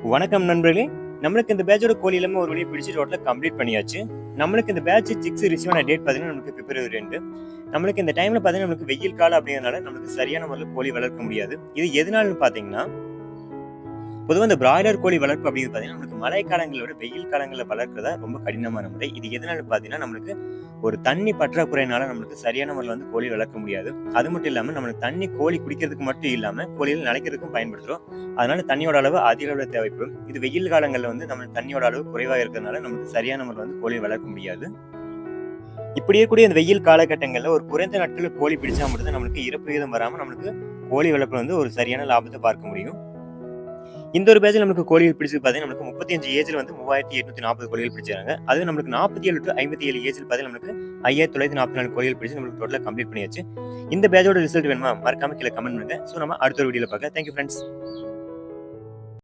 வணக்கம் நண்பர்களே. நம்மளுக்கு இந்த பேட்சோட கோழி எல்லாமே ஒரு வழியை பிடிச்சி டோட்டலாக கம்ப்ளீட் பண்ணியாச்சு. நம்மளுக்கு இந்த பேட்ச் சிக்ஸ் ரிசீவ் ஆன டேட் பார்த்தீங்கன்னா நமக்கு பிப்ரவரி 2. நம்மளுக்கு இந்த டைமில் பார்த்தீங்கன்னா நமக்கு வெயில் காலம் அப்படிங்கிறதுனால நமக்கு சரியான முறையில் கோழி வளர்க்க முடியாது. இது எதனாலன்னு பார்த்தீங்கன்னா, பொதுவாக இந்த பிராய்லர் கோழி வளர்ப்பு அப்படிங்கிறது பார்த்தீங்கன்னா நமக்கு மழை காலங்களோட வெயில் காலங்களில் வளர்க்கிறதா ரொம்ப கடினமான முறை. இது எதனால பார்த்தீங்கன்னா நம்மளுக்கு ஒரு தண்ணி பற்றாக்குறையினால நம்மளுக்கு சரியான முறையில் வந்து கோழி வளர்க்க முடியாது. அது மட்டும் இல்லாமல் நம்மளுக்கு தண்ணி கோழி குடிக்கிறதுக்கு மட்டும் இல்லாமல் கோழிகள் நிலைக்கிறதுக்கும் பயன்படுத்துகிறோம். அதனால தண்ணியோட அளவு அதிக அளவில் தேவைப்படும். இது வெயில் காலங்களில் வந்து நம்ம தண்ணியோட அளவு குறைவாக இருக்கிறதுனால நமக்கு சரியான முறையில் வந்து கோழி வளர்க்க முடியாது. இப்படியே கூட இந்த வெயில் காலகட்டங்களில் ஒரு குறைந்த நாட்களில் கோழி பிடிச்சா மட்டும் தான் நம்மளுக்கு இறப்பு விகிதம் வராமல் நம்மளுக்கு கோழி வளர்ப்பு வந்து ஒரு சரியான லாபத்தை பார்க்க முடியும். இந்த ஒரு பேட்சில் நமக்கு கோழிகள் பிடிச்சது பார்த்தீங்கன்னா நமக்கு 35 ஏஜில் வந்து 3840 கோழிகள் பிடிச்சாங்க. அது நம்மளுக்கு 47 to 57 ஏஜில் பார்த்தீங்கன்னா நமக்கு 5944 கோழிகள் பிடிச்சி நம்மளுக்கு டோட்டலாக கம்ப்ளீட் பண்ணியாச்சு. இந்த பேட்சோட ரிசல்ட் வேணுமா மறக்காம கீழே கமெண்ட் பண்ணுங்க. ஸோ நம்ம அடுத்த ஒரு வீடியோவில் பார்க்க. Thank you friends.